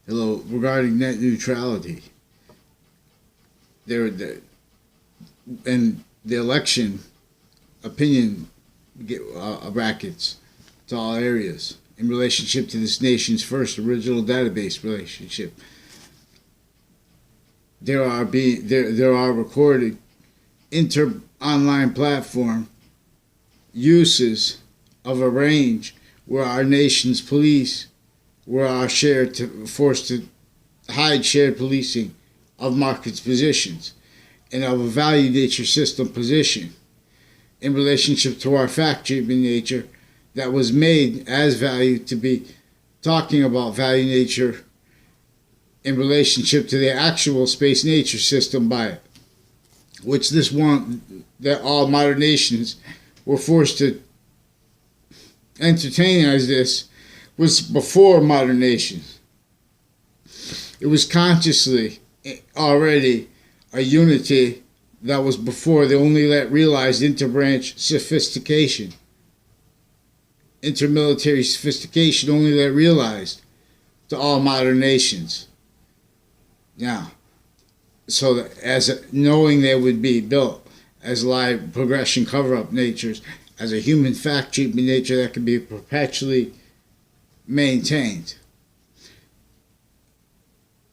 Hello, regarding net neutrality, and the election opinion brackets to all areas in relationship to this nation's first original database relationship. There are recorded online platform uses of a range where our nation's police were forced to hide shared policing of markets positions and of a value nature system position in relationship to our fact treatment nature that was made as value to be talking about value nature in relationship to the actual space nature system by it, which this one that all modern nations were forced to entertain as this was before modern nations. It was consciously already a unity that was before the only realized interbranch sophistication. Intermilitary sophistication only realized to all modern nations. Now, so that knowing they would be built as live progression cover-up natures, as a human fact treatment nature that could be perpetually maintained.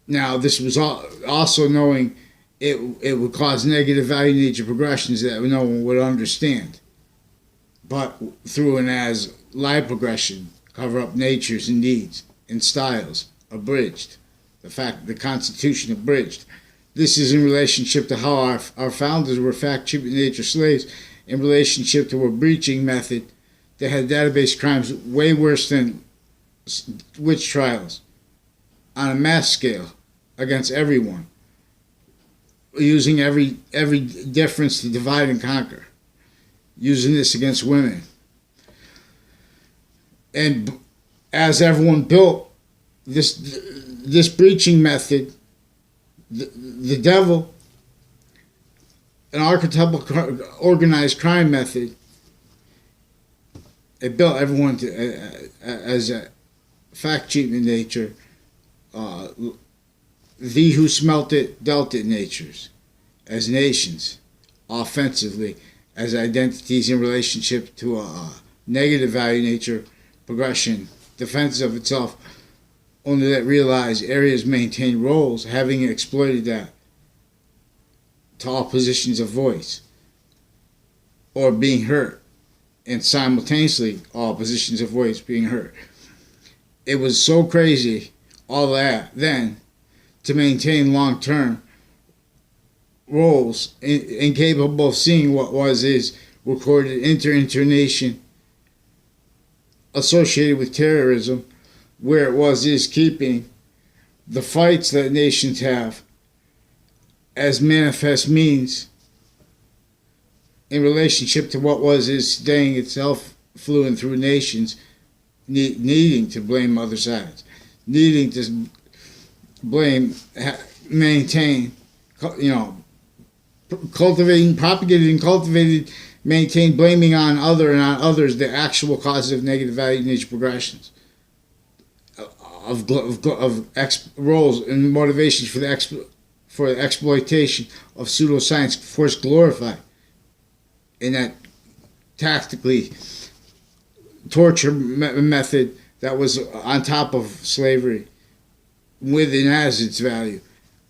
Now, this was also knowing it would cause negative value nature progressions that no one would understand. But through and as live progression, cover up natures and needs and styles abridged. The Constitution abridged. This is in relationship to how our founders were fact treatment nature slaves in relationship to a breaching method that had database crimes way worse than witch trials on a mass scale against everyone, using every difference to divide and conquer, using this against women. And as everyone built this breaching method, the devil, an archetypal organized crime method, it built everyone as a fact treatment nature, thee who smelt it dealt it natures, as nations, offensively, as identities in relationship to a negative value nature progression, defense of itself, only that realize areas maintain roles, having exploited that to all positions of voice, or being hurt, and simultaneously all positions of voice being hurt. It was so crazy, all that, then, to maintain long-term roles, incapable of seeing what is recorded inter-nation associated with terrorism, where it is keeping the fights that nations have as manifest means in relationship to what is staying itself fluent through nations, needing to blame other sides, needing to blame, maintain, cultivating, propagated and cultivated, maintain, blaming on others the actual causes of negative value nature progressions. Of roles and motivations for the exploitation of pseudoscience force glorified in that tactically torture method that was on top of slavery with and as its value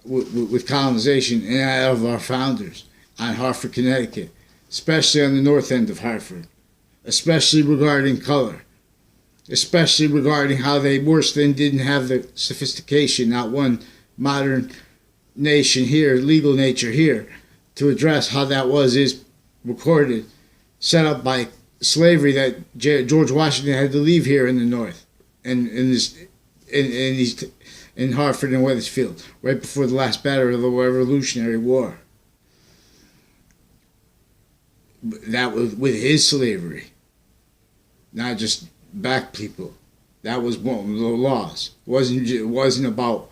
with colonization and that of our founders on Hartford, Connecticut, especially on the north end of Hartford, especially regarding color, especially regarding how they worse than didn't have the sophistication, not one modern nation here, legal nature here, to address how that is recorded, set up by slavery that George Washington had to leave here in the north, and in Hartford and Wethersfield, right before the last battle of the Revolutionary War. That was with his slavery, not just back people. That was one of the laws. It wasn't about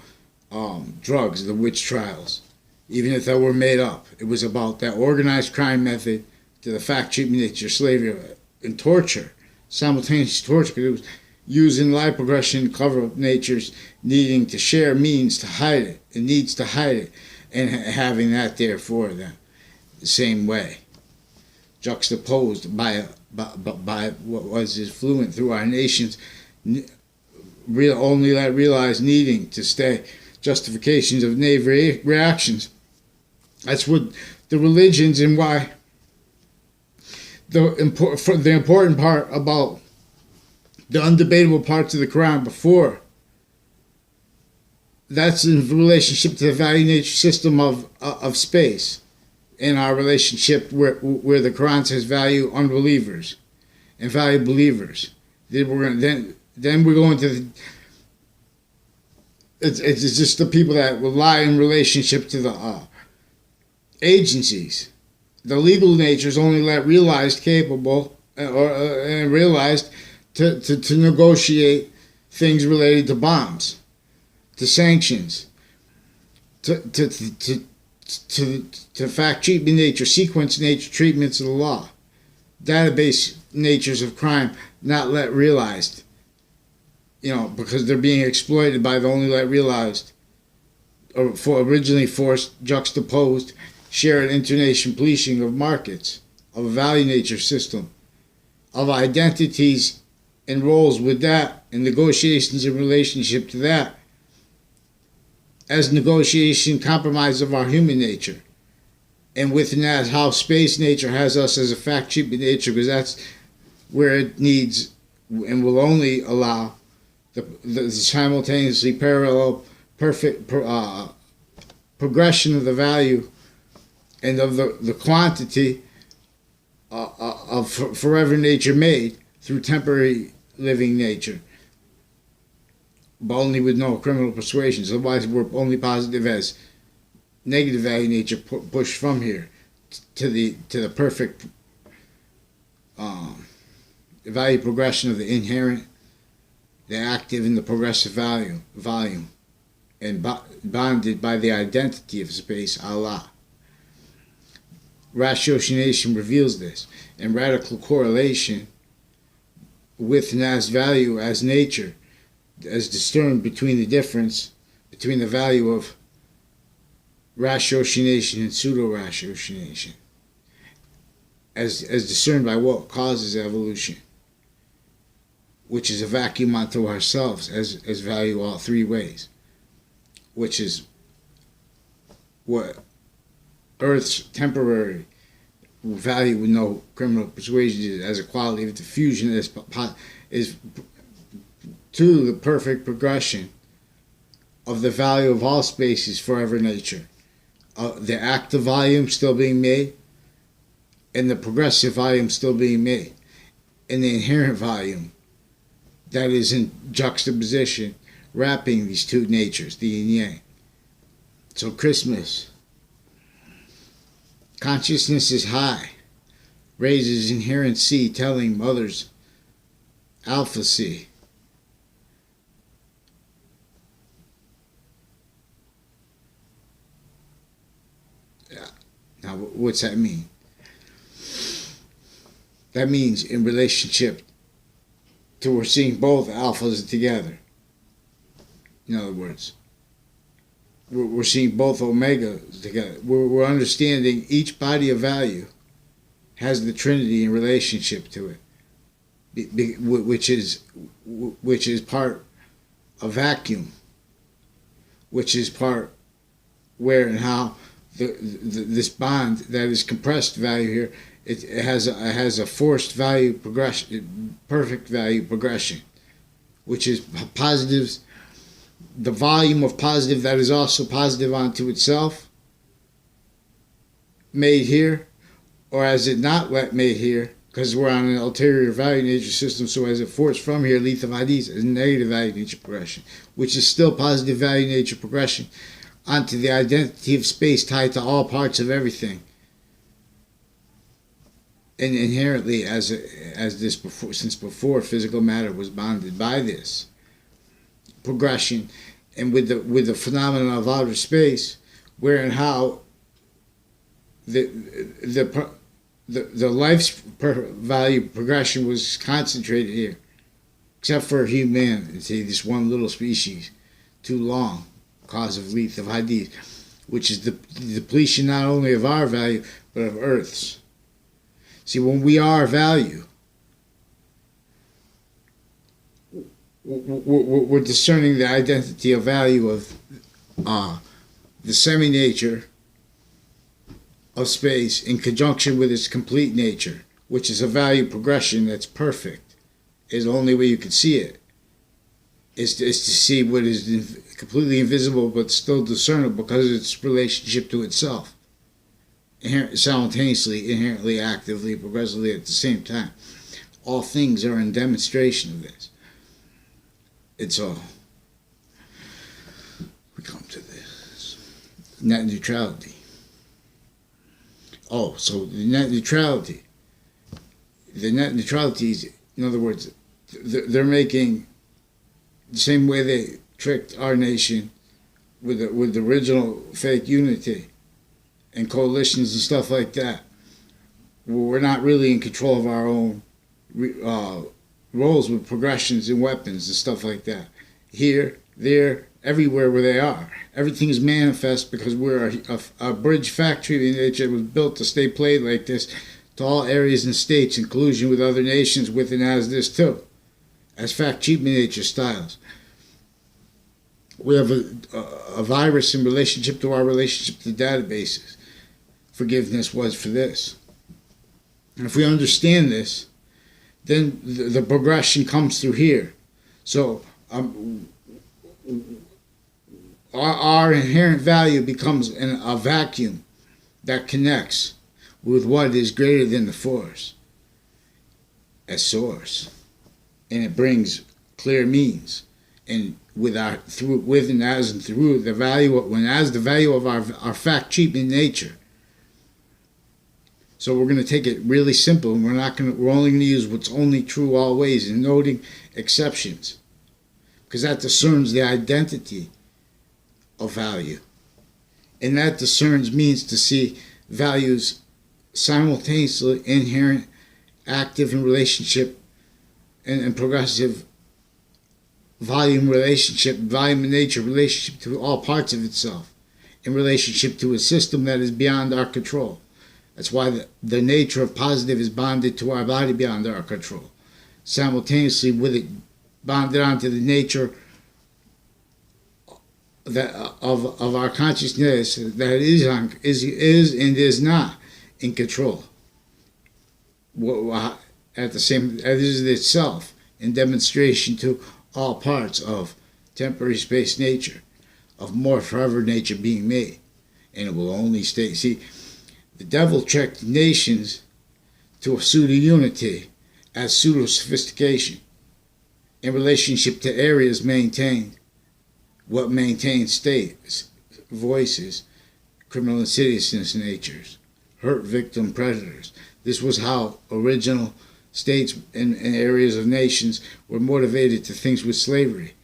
drugs, the witch trials, even if they were made up. It was about that organized crime method to the fact treatment nature, slavery, and torture, simultaneous torture. Because using life progression to cover up nature's needing to share means to hide it. It needs to hide it, and having that there for them. The same way, juxtaposed by what was fluent through our nations, only let realize needing to stay justifications of naive reactions. That's what the religions and why the important part about the undebatable parts of the Quran before. That's in relationship to the value nature system of space, in our relationship where the Quran says value unbelievers and value believers. Then we're going to it's just the people that rely in relationship to the agencies. The legal nature is only let realized capable and realized to negotiate things related to bombs, to sanctions, to fact treatment nature, sequence nature treatments of the law, database natures of crime not let realized, because they're being exploited by the only let realized, or for originally forced, juxtaposed, shared international policing of markets, of a value nature system, of identities and roles with that, and negotiations in relationship to that, as negotiation compromise of our human nature. And within that, how space nature has us as a fact treatment nature, because that's where it needs and will only allow the simultaneously parallel perfect progression of the value and of the quantity of forever nature made through temporary living nature, but only with no criminal persuasions. Otherwise, we're only positive as negative value nature pushed from here to the perfect value progression of the inherent, the active, and the progressive volume, and bonded by the identity of space, Allah. Ratiocination reveals this, and radical correlation with and as value as nature, as discerned between the difference between the value of ratiocination and pseudo-ratiocination, as discerned by what causes evolution, which is a vacuum unto ourselves as value all three ways, which is what Earth's temporary value with no criminal persuasion as a quality of diffusion is to the perfect progression of the value of all spaces forever nature. The active volume still being made, and the progressive volume still being made, and the inherent volume that is in juxtaposition, wrapping these two natures, the yin yang. So Christmas, consciousness is high, raises inherent C, telling mothers alpha C. Now, what's that mean? That means in relationship to we're seeing both alphas together. In other words, we're seeing both omegas together. We're understanding each body of value has the Trinity in relationship to it, which is part of vacuum, which is part where and how this bond that is compressed value here, it has a forced value progression, perfect value progression, which is positives, the volume of positive that is also positive onto itself, made here, or as it not made here, because we're on an ulterior value nature system, so as it forced from here, lethal hadith is negative value nature progression, which is still positive value nature progression onto the identity of space tied to all parts of everything, and inherently as this before, since before physical matter was bonded by this progression, and with the phenomenon of outer space, where and how the life's value progression was concentrated here, except for humanity, this one little species, too long, cause of wreath of Hadith, which is the depletion not only of our value, but of Earth's. See, when we are value, we're discerning the identity of value of the semi-nature of space in conjunction with its complete nature, which is a value progression that's perfect. Is the only way you can see it. Is to see what is completely invisible but still discernible because of its relationship to itself. Simultaneously, inherently, actively, progressively at the same time. All things are in demonstration of this. It's all. We come to this. Net neutrality. Oh, so the net neutrality. The net neutrality is, in other words, they're making the same way they tricked our nation with the original fake unity and coalitions and stuff like that. We're not really in control of our own roles with progressions and weapons and stuff like that. Here, there, everywhere where they are. Everything is manifest because we're a bridge factory in nature that was built to stay played like this to all areas and states in collusion with other nations with and as this too. As fact cheap nature styles. We have a virus in relationship to our relationship to databases. Forgiveness was for this. And if we understand this, then the progression comes through here. So our inherent value becomes a vacuum that connects with what is greater than the force as source. And it brings clear means. And with and as and through the value the value of our fact cheap in nature. So we're going to take it really simple, and we're only going to use what's only true always, and noting exceptions, because that discerns the identity of value, and that discerns means to see values simultaneously inherent, active in relationship, and progressive volume in nature, relationship to all parts of itself, in relationship to a system that is beyond our control. That's why the nature of positive is bonded to our body beyond our control. Simultaneously with it bonded onto the nature that of our consciousness that is and is not in control. At the same as is itself in demonstration to all parts of temporary space nature, of more forever nature being made, and it will only stay. See, the devil tricked nations to a pseudo-unity as pseudo-sophistication in relationship to areas maintained, what maintains states, voices, criminal insidiousness natures, hurt victim predators. This was how original states and areas of nations were motivated to things with slavery,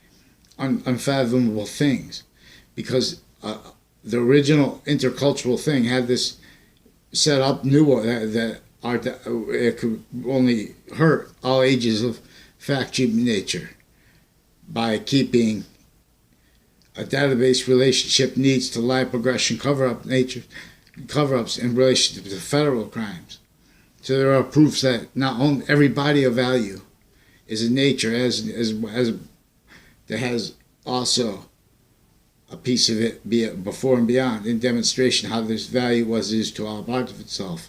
unfathomable things, because the original intercultural thing had this set up, knew that it could only hurt all ages of fact-cheap nature by keeping a database relationship needs to lie progression cover-ups in relation to federal crimes. So there are proofs that not only every body of value is a nature as that has also a piece of it, be it before and beyond, in demonstration how this value is to all parts of itself,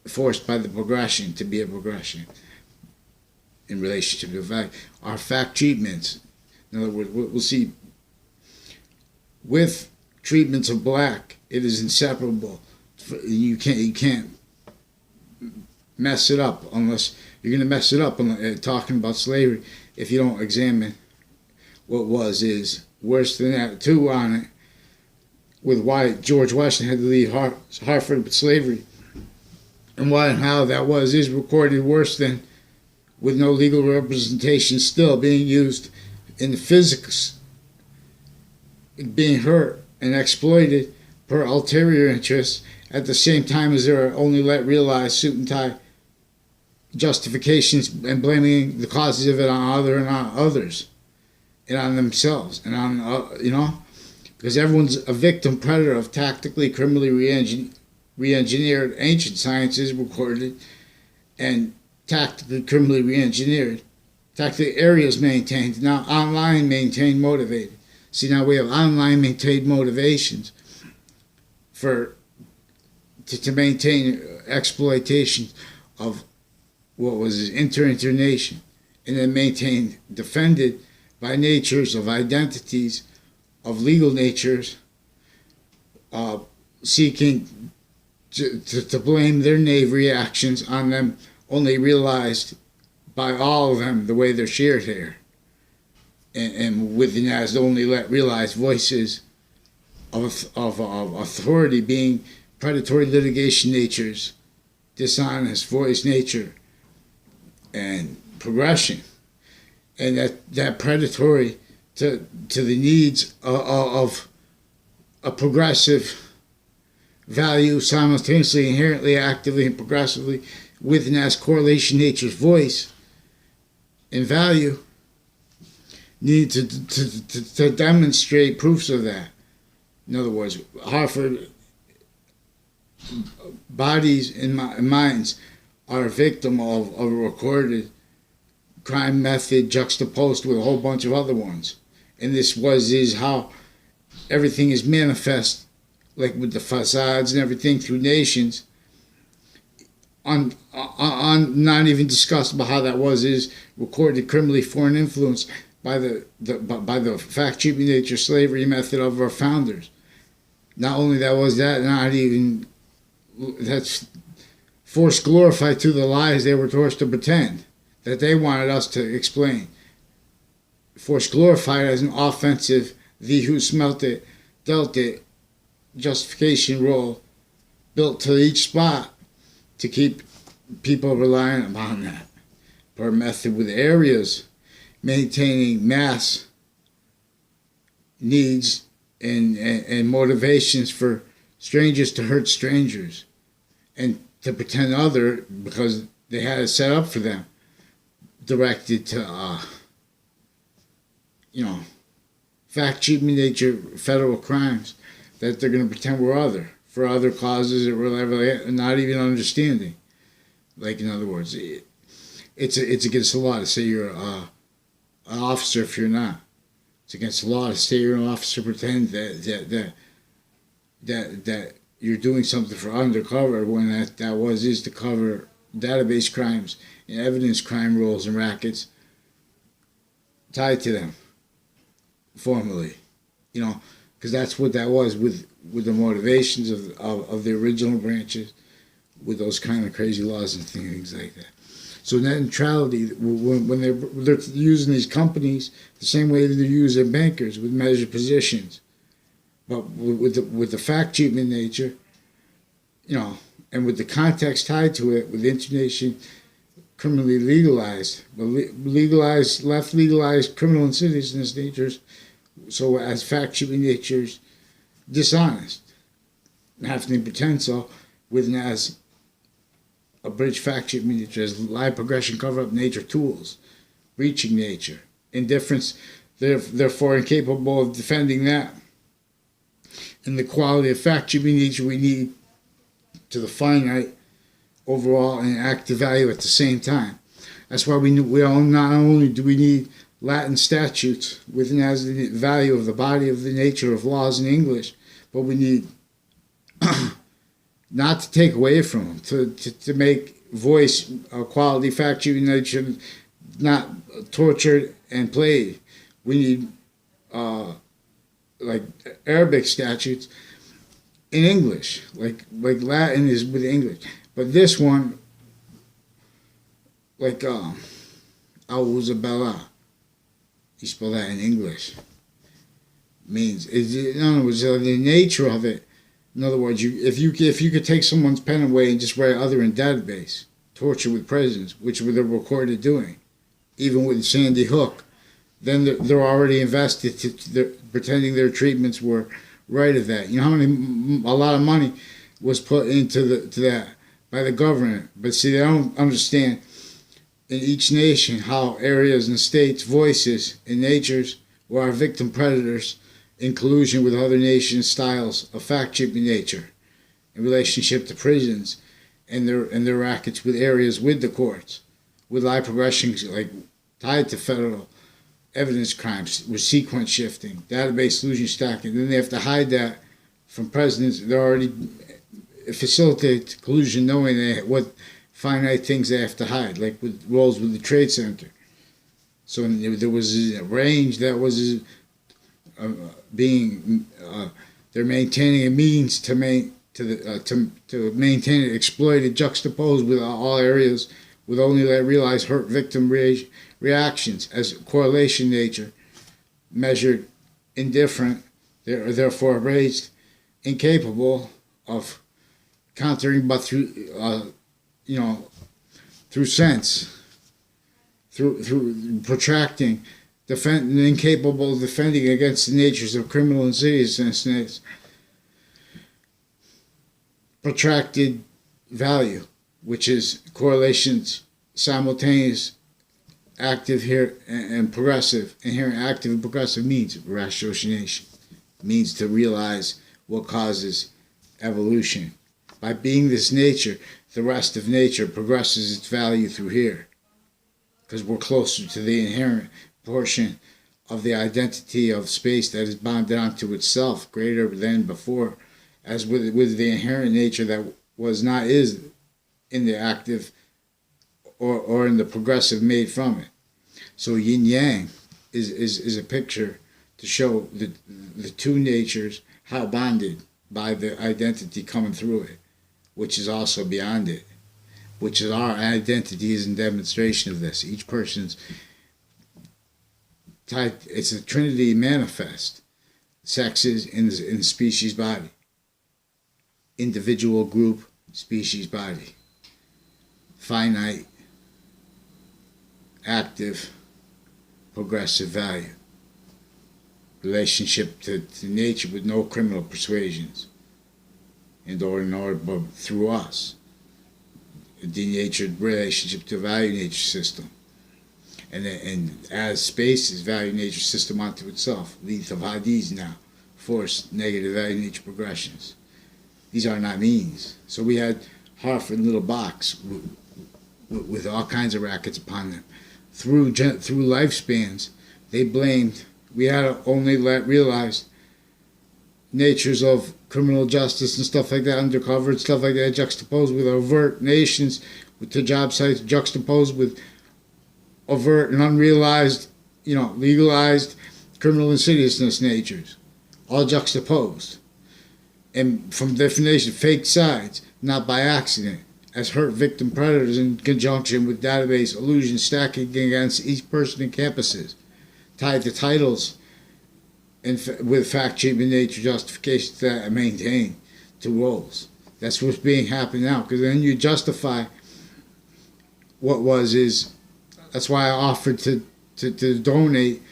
forced by the progression to be a progression in relationship to value. Our fact treatments, in other words, we'll see with treatments of black, it is inseparable. You can't mess it up unless you're going to mess it up. Talking about slavery, if you don't examine what is worse than that too on it, with why George Washington had to leave Hartford with slavery, and why and how that is recorded worse than with no legal representation still being used in the physics, being hurt and exploited per ulterior interests at the same time as they're only let realize suit and tie justifications and blaming the causes of it on other and on others and on themselves and on because everyone's a victim predator of tactically criminally re-engineered ancient sciences recorded and tactically criminally re-engineered tactically areas maintained now online maintained motivated. See, now we have online maintained motivations to maintain exploitation of what was internation, and then maintained, defended by natures of identities, of legal natures, seeking to blame their knavery actions on them, only realized by all of them the way they're shared here. And within as only realized voices of authority being predatory litigation natures, dishonest voice nature, and progression, and that predatory to the needs of a progressive value simultaneously, inherently, actively, and progressively with and as correlation nature's voice and value need to demonstrate proofs of that. In other words, Harvard bodies and minds are a victim of a recorded crime method juxtaposed with a whole bunch of other ones. And this is how everything is manifest, like with the facades and everything through nations, on not even discussed about how that is recorded criminally foreign influence by the fact treatment nature slavery method of our founders. Not only that's forced glorified to the lies they were forced to pretend that they wanted us to explain. Forced glorified as an offensive, thee who smelt it, dealt it, justification role built to each spot to keep people relying upon that. Per method with areas maintaining mass needs and motivations for strangers to hurt strangers and to pretend other because they had it set up for them, directed to fact treatment nature federal crimes that they're going to pretend we're other for other causes that we're not even understanding. Like, in other words, it's against the law to say you're an officer if you're not. It's against the law to say you're an officer, pretend that you're doing something for undercover when that is to cover database crimes and evidence crime rules and rackets tied to them formally, because that's what that was with the motivations of the original branches, with those kind of crazy laws and things like that. So net neutrality, when they're using these companies the same way they're using bankers with measured positions, but with the fact treatment nature, and with the context tied to it, with internation criminally legalized, but left legalized criminal insidiousness natures, so as fact treatment natures dishonest, and have to pretend so, with and as a bridge fact treatment nature as lie, progression, cover up nature tools, breaching nature, indifference, therefore incapable of defending that, and the quality of fact treatment nature we need to the finite overall and active value at the same time. That's why not only do we need Latin statutes within as the value of the body of the nature of laws in English, but we need not to take away from them, to make voice quality fact treatment nature not tortured and played. We need like Arabic statutes in English, like Latin is with English. But this one, like Al-Uzabala, you spell that in English, means, in other words, the nature of it. In other words, if you could take someone's pen away and just write other in database, torture with prisons, which they're recorded doing, even with Sandy Hook, then they're already invested pretending their treatments were right of that. You know how a lot of money was put into that by the government. But see, they don't understand in each nation how areas and states, voices, and natures were victim predators in collusion with other nations' styles of fact-shaping nature in relationship to prisons and their rackets with areas with the courts, with lie progressions like tied to federal evidence crimes, with sequence shifting, database solution stacking. Then they have to hide that from presidents. They're already facilitate collusion, knowing what finite things they have to hide, like with roles with the Trade Center. So there was a range that was they're maintaining a means to maintain it exploited, juxtaposed with all areas, with only realized hurt victim reactions as correlation nature, measured indifferent, therefore raised incapable of countering, but through through sense, through protracting, incapable of defending against the natures of criminal insidiousness, protracted value, which is correlations, simultaneous, active here and progressive, inherent active and progressive means ratiocination, means to realize what causes evolution. By being this nature, the rest of nature progresses its value through here, because we're closer to the inherent portion of the identity of space that is bonded onto itself, greater than before, as with the inherent nature that was not is in the active or in the progressive made from it. So yin yang is a picture to show the two natures, how bonded by the identity coming through it, which is also beyond it, which is our identity is in demonstration of this. Each person's type, it's a trinity manifest. Sexes in the species body. Individual, group, species body. Finite, active, progressive value. Relationship to nature with no criminal persuasions. And or but through us. A denatured relationship to a value nature system. And as space is value nature system onto itself. Length of Hadis now. Force negative value nature progressions. These are not means. So we had Hartford little box with all kinds of rackets upon them. Through lifespans, they blamed. We had only realized natures of criminal justice and stuff like that, undercover and stuff like that, juxtaposed with overt nations, with the job sites juxtaposed with overt and unrealized, legalized criminal insidiousness natures, all juxtaposed. And from definition, fake sides, not by accident, as hurt victim predators in conjunction with database illusion stacking against each person in campuses, tied to titles and with fact-shaping nature justifications that maintain to roles. That's what's being happening now, because then you justify what is. That's why I offered to donate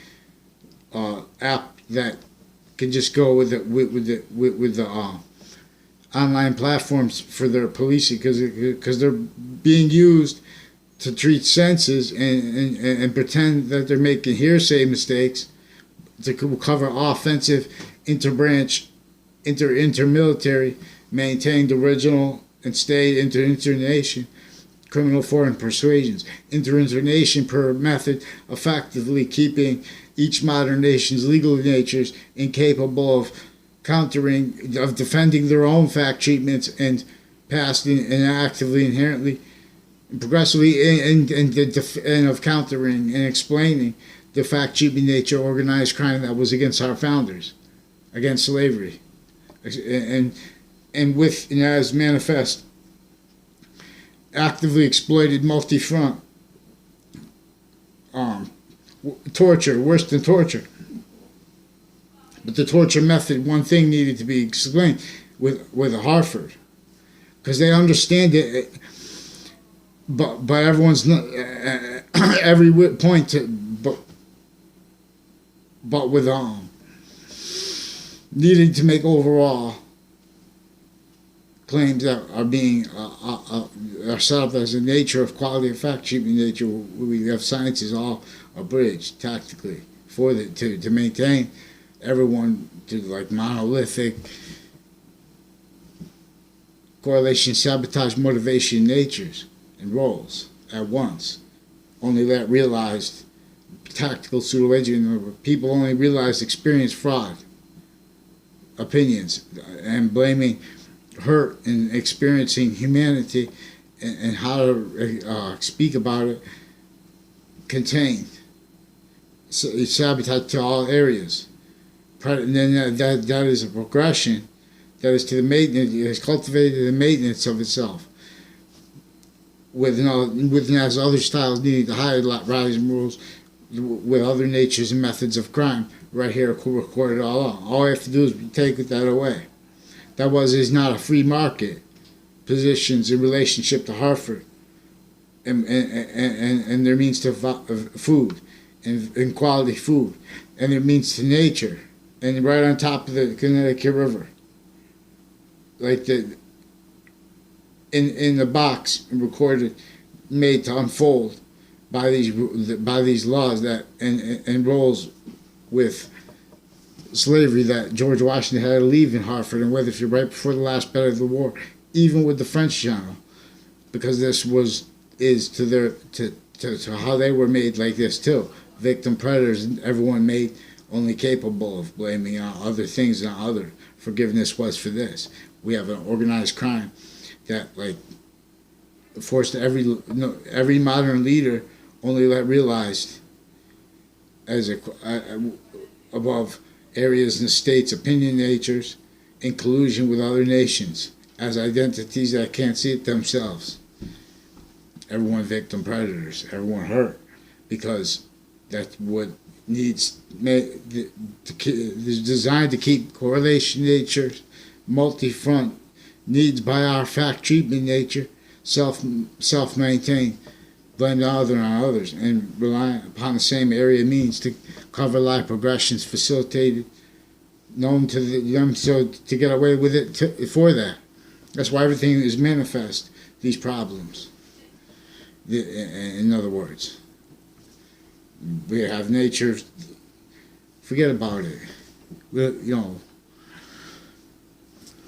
app that can just go with the online platforms for their policing, because they're being used to treat senses and pretend that they're making hearsay mistakes to cover offensive, interbranch, intermilitary, maintained original and state internation, criminal foreign persuasions, internation per method, effectively keeping each modern nation's legal natures incapable of countering, of defending their own fact treatments and past and actively, inherently, progressively, and of countering and explaining the fact-cheating nature of organized crime that was against our founders, against slavery, and as manifest, actively exploited multi-front torture, worse than torture. But the torture method, one thing needed to be explained with Hartford, because they understand it, but everyone's not every point to. But with needing to make overall claims that are being are set up as a nature of quality of fact treatment nature. We have sciences all abridged tactically for to maintain everyone to like monolithic correlation, sabotage, motivation, natures, and roles at once. Only that realized tactical pseudo-engineering. People only realize experience fraud, opinions, and blaming hurt and experiencing humanity and how to speak about it contained. So it's sabotage to all areas. And then that is a progression that is to the maintenance, it has cultivated the maintenance of itself. With as other styles needing to hide rising rules with other natures and methods of crime, right here recorded all on. All we have to do is take that away. That is not a free market. Positions in relationship to Hartford and their means to food and quality food and their means to nature and right on top of the Connecticut River. Like in the box and recorded, made to unfold by these laws that and roles with slavery that George Washington had to leave in Hartford, and whether if you're right before the last battle of the war, even with the French Channel, because this is to how they were made like this too. Victim predators, and everyone made only capable of blaming on other things and other. Forgiveness was for this. We have an organized crime that like forced every modern leader only realized as above areas and states, opinion natures, in collusion with other nations as identities that can't see it themselves. Everyone victim predators, everyone hurt, because that's what is designed to keep correlation natures, multi-front needs by our fact treatment nature, self-maintained, blame the other on others, and rely upon the same area means to cover life progressions facilitated, known to them, so to get away with it for that. That's why everything is manifest, these problems. In other words, we have nature, forget about it.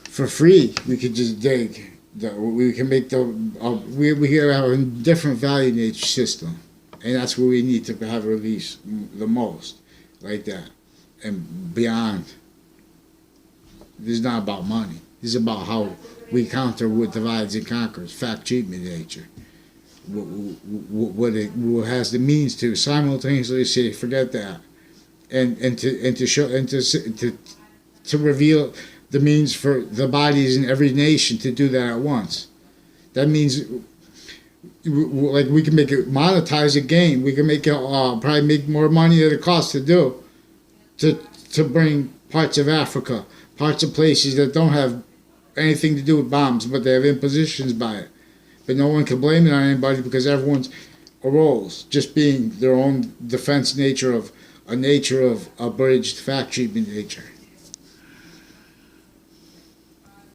For free, we could just dig. We can make we have a different value nature system, and that's where we need to have release the most, like that, and beyond. This is not about money. This is about how we counter what divides and conquers, fact treatment nature. What it has the means to simultaneously say forget that, and to show and to reveal the means for the bodies in every nation to do that at once. That means like we can make it monetize a game. We can make it probably make more money than it costs to do to bring parts of Africa, parts of places that don't have anything to do with bombs, but they have impositions by it. But no one can blame it on anybody because everyone's roles just being their own defense nature of abridged fact treatment nature.